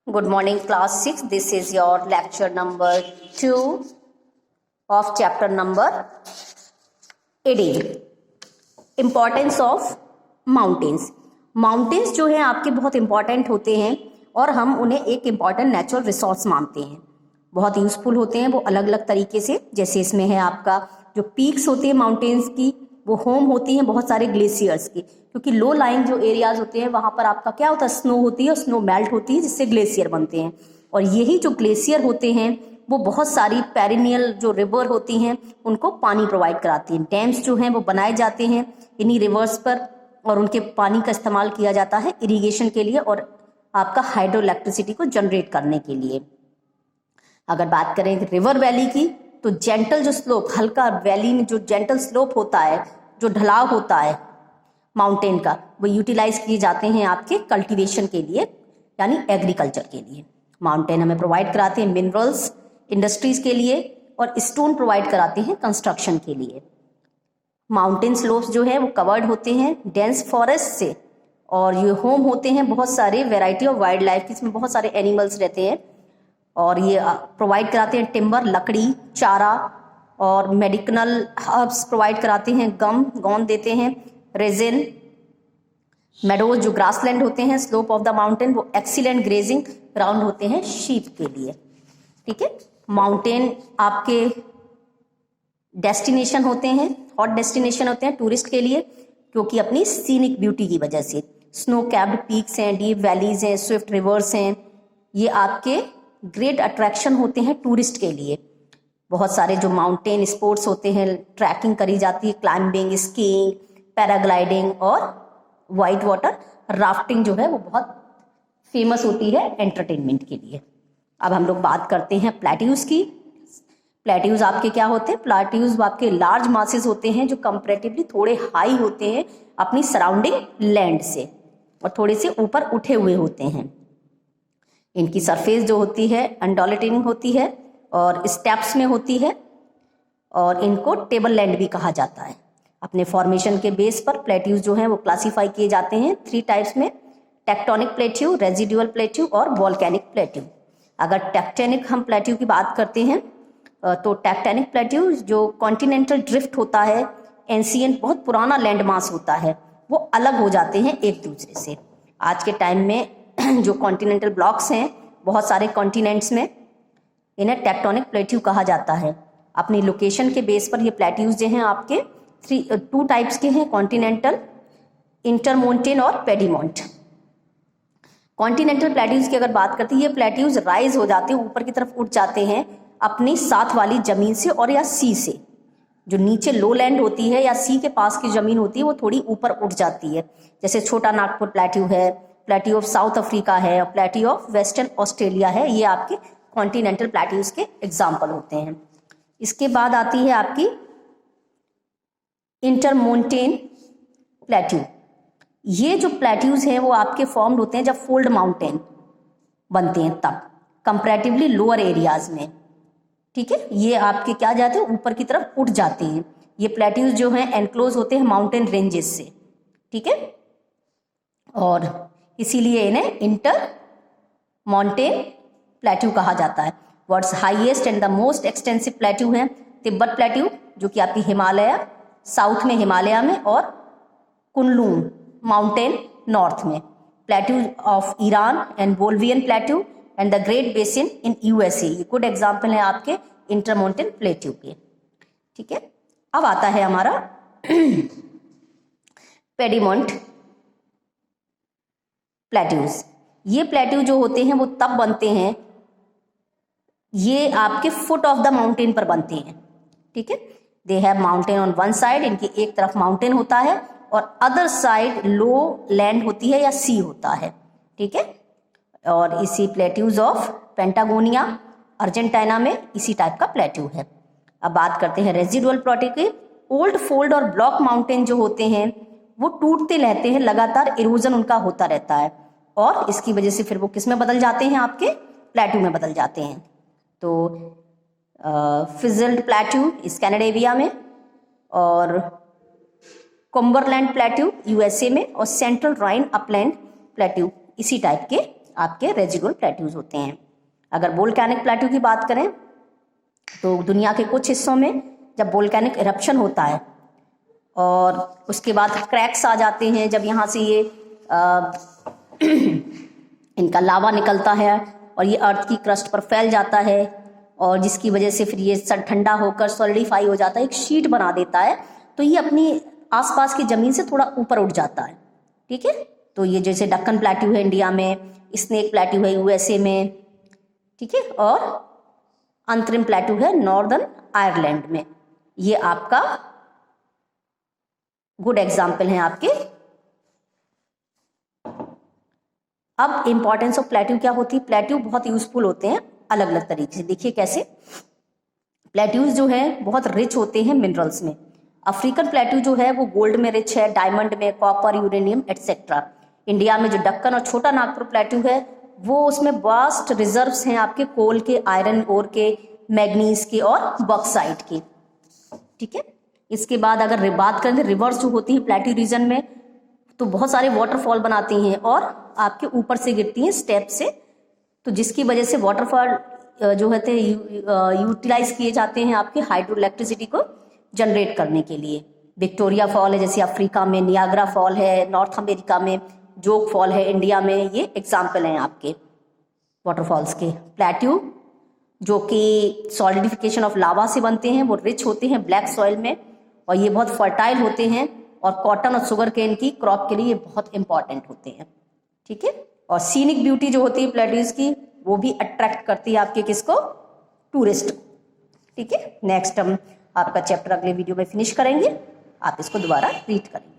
Good morning, class 6. This is your lecture number 2 of chapter number 18. Importance of mountains. Mountains जो है आपके बहुत important होते हैं और हम उन्हें एक इम्पॉर्टेंट नेचुरल रिसोर्स मानते हैं। बहुत यूजफुल होते हैं वो अलग अलग तरीके से। जैसे इसमें है आपका जो पीक्स होती है माउंटेन्स की, वो होम होती हैं बहुत सारे ग्लेशियर्स की, क्योंकि लो लाइंग जो एरियाज होते हैं वहाँ पर आपका क्या होता है, स्नो होती है और स्नो मेल्ट होती है जिससे ग्लेशियर बनते हैं। और यही जो ग्लेशियर होते हैं वो बहुत सारी पेरिनियल जो रिवर होती हैं उनको पानी प्रोवाइड कराती हैं। डैम्स जो हैं वो बनाए जाते हैं इन्हीं रिवर्स पर और उनके पानी का इस्तेमाल किया जाता है इरिगेशन के लिए और आपका हाइड्रो इलेक्ट्रिसिटी को जनरेट करने के लिए। अगर बात करें रिवर वैली की तो जेंटल जो स्लोप, हल्का वैली में जो जेंटल स्लोप होता है, जो ढलाव होता है माउंटेन का, वो यूटिलाइज किए जाते हैं आपके कल्टीवेशन के लिए यानी एग्रीकल्चर के लिए। माउंटेन हमें प्रोवाइड कराते हैं मिनरल्स इंडस्ट्रीज के लिए और स्टोन प्रोवाइड कराते हैं कंस्ट्रक्शन के लिए। माउंटेन स्लोप्स जो है वो कवर्ड होते हैं डेंस फॉरेस्ट से और ये होम होते हैं बहुत सारे वेराइटी ऑफ वाइल्ड लाइफ, इसमें बहुत सारे एनिमल्स रहते हैं और ये प्रोवाइड कराते हैं टिम्बर, लकड़ी, चारा और मेडिकल हर्ब्स प्रोवाइड कराते हैं, गम, गोंद देते हैं, रेजिन। मेडोज जो ग्रासलैंड होते हैं स्लोप ऑफ द माउंटेन वो एक्सीलेंट ग्रेजिंग ग्राउंड होते हैं शीप के लिए। ठीक है, माउंटेन आपके डेस्टिनेशन होते हैं, हॉट डेस्टिनेशन होते हैं टूरिस्ट के लिए, क्योंकि अपनी सीनिक ब्यूटी की वजह से। स्नो कैप्ड पीक्स हैं, डीप वैलीज हैं, स्विफ्ट रिवर्स हैं, ये आपके ग्रेट अट्रैक्शन होते हैं टूरिस्ट के लिए। बहुत सारे जो माउंटेन स्पोर्ट्स होते हैं, ट्रैकिंग करी जाती है, क्लाइंबिंग, स्कीइंग, पैराग्लाइडिंग और वाइट वाटर राफ्टिंग जो है वो बहुत फेमस होती है एंटरटेनमेंट के लिए। अब हम लोग बात करते हैं प्लेट्यूज की। प्लेट्यूज आपके क्या होते हैं? प्लेट्यूज आपके लार्ज मासेस होते हैं जो कंपैरेटिवली थोड़े हाई होते हैं अपनी सराउंडिंग लैंड से और थोड़े से ऊपर उठे हुए होते हैं। इनकी सरफेस जो होती है अंडोलेटिंग होती है और स्टेप्स में होती है और इनको टेबल लैंड भी कहा जाता है। अपने फॉर्मेशन के बेस पर प्लेट्यूज जो हैं वो क्लासीफाई किए जाते हैं 3 टाइप्स में: टेक्टोनिक प्लेट्यू, रेजिडुअल प्लेट्यू और वॉल्केनिक प्लेट्यू। अगर टेक्टोनिक हम प्लेट्यू की बात करते हैं तो टेक्टोनिक प्लेट्यू जो कॉन्टिनेंटल ड्रिफ्ट होता है, एंशिएंट बहुत पुराना लैंड मास होता है, वो अलग हो जाते हैं एक दूसरे से। आज के टाइम में जो कॉन्टिनेंटल ब्लॉक्स हैं बहुत सारे कॉन्टिनेंट्स में, इन्हें टेक्टोनिक प्लेट्यू कहा जाता है। अपनी लोकेशन के बेस पर ये प्लेट्यूज जो हैं आपके 2 टाइप्स के हैं: कॉन्टिनेंटल, इंटरमोंटेन और पेडीमोंट। कॉन्टिनेंटल प्लेट्यूज की अगर बात करते हैं, ये प्लेट्यूज राइज हो जाते हैं, ऊपर की तरफ उठ जाते हैं अपनी साथ वाली जमीन से और या सी से। जो नीचे लो लैंड होती है या सी के पास की जमीन होती है वो थोड़ी ऊपर उठ जाती है। जैसे छोटा नागपुर प्लेट्यू है, प्लेट्यू ऑफ साउथ अफ्रीका है और प्लेट्यू ऑफ वेस्टर्न ऑस्ट्रेलिया है, ये आपके कॉन्टिनेंटल प्लेट्यूज के एग्जाम्पल होते हैं। इसके बाद आती है आपकी इंटरमोंटेन प्लेट्यू। ये जो प्लेट्यूज हैं वो आपके फॉर्म्ड होते हैं जब फोल्ड माउंटेन बनते हैं तब, कंपैरेटिवली लोअर एरियाज में। ठीक है, ये आपके क्या जाते हैं, ऊपर की तरफ उठ जाते हैं। ये प्लेट्यूज जो हैं एनक्लोज होते हैं माउंटेन रेंजेस से। ठीक है, और इसीलिए इन्हें इंटर माउंटेन प्लेट्यू कहा जाता है। World's highest and the most extensive plateau है तिब्बत प्लेट्यू, जो कि आपकी हिमालय साउथ में, हिमालय में, और कुनलुन माउंटेन नॉर्थ में। Plateau of Iran and Bolivian plateau and the great basin in USA, ये गुड एग्जाम्पल है आपके इंटरमाउंटेन प्लेट्यू के। ठीक है, अब आता है हमारा पेडीमोंट प्लेट्यूज। ये प्लेट्यू जो होते हैं वो तब बनते हैं, ये आपके फुट ऑफ द माउंटेन पर बनते हैं। ठीक है, they have mountain on one side, इनकी एक तरफ माउंटेन होता है और अदर साइड लो लैंड होती है या सी होता है। ठीक है, और इसी प्लेट्यूज ऑफ पेंटागोनिया अर्जेंटीना में इसी टाइप का प्लेट्यू है। अब बात करते हैं रेजिडुअल प्लेट्यू की। ओल्ड फोल्ड और ब्लॉक माउंटेन जो होते हैं वो टूटते रहते हैं, लगातार इरोजन उनका होता रहता है और इसकी वजह से फिर वो किस में बदल जाते हैं, आपके प्लेट्यू में बदल जाते हैं। तो फिजल्ड प्लेट्यू स्कैंडिनेविया में और कुम्बरलैंड प्लेट्यू यूएसए में और सेंट्रल राइन अपलैंड प्लेट्यू इसी टाइप के आपके रेजिडुअल प्लेट्यूज होते हैं। अगर वोल्केनिक प्लेट्यू की बात करें तो दुनिया के कुछ हिस्सों में जब वोल्केनिक इरप्शन होता है और उसके बाद क्रैक्स आ जाते हैं, जब यहाँ से ये इनका लावा निकलता है और ये अर्थ की क्रस्ट पर फैल जाता है और जिसकी वजह से फिर ये ठंडा होकर सॉलिडिफाई हो जाता है, एक शीट बना देता है, तो ये अपनी आसपास की ज़मीन से थोड़ा ऊपर उठ जाता है। ठीक है, तो ये जैसे डक्कन प्लेट्यू है इंडिया में, स्नेक प्लेट्यू है यूएसए में, ठीक है, और अंतरिम प्लेट्यू है नॉर्दर्न आयरलैंड में। ये आपका गुड एग्जाम्पल है आपके। अब इंपॉर्टेंस ऑफ प्लेट्यू क्या होती है? प्लेट्यू बहुत यूजफुल होते हैं अलग अलग तरीके से। देखिए कैसे। प्लेट्यूज जो है बहुत रिच होते हैं मिनरल्स में। अफ्रीकन प्लेट्यू जो है वो गोल्ड में रिच है, डायमंड में, कॉपर, यूरेनियम एटसेट्रा। इंडिया में जो डक्कन और छोटा नागपुर प्लेट्यू है वो उसमें वास्ट रिजर्व्स हैं आपके कोल के, आयरन ओर के, मैग्नीज के और बॉक्साइट के। ठीक है, इसके बाद अगर बात करें तो रिवर्स जो होती है प्लेट्यू रीजन में तो बहुत सारे वाटरफॉल बनाती हैं और आपके ऊपर से गिरती हैं स्टेप से, तो जिसकी वजह से वाटरफॉल जो होते हैं यूटिलाइज किए जाते हैं आपके हाइड्रो इलेक्ट्रिसिटी को जनरेट करने के लिए। विक्टोरिया फॉल है जैसे अफ्रीका में, नियाग्रा फॉल है नॉर्थ अमेरिका में, जोग फॉल है इंडिया में, ये एग्जाम्पल हैं आपके वाटरफॉल्स के। प्लेट्यू जो कि सॉलिडिफिकेशन ऑफ लावा से बनते हैं, वो रिच होते हैं ब्लैक सॉइल में और ये बहुत फर्टाइल होते हैं और कॉटन और शुगर केन की क्रॉप के लिए ये बहुत इंपॉर्टेंट होते हैं। ठीक है, और सीनिक ब्यूटी जो होती है प्लेट्यूज की वो भी अट्रैक्ट करती है आपके किसको? टूरिस्ट। ठीक है, नेक्स्ट हम आपका चैप्टर अगले वीडियो में फिनिश करेंगे, आप इसको दोबारा रीड करेंगे।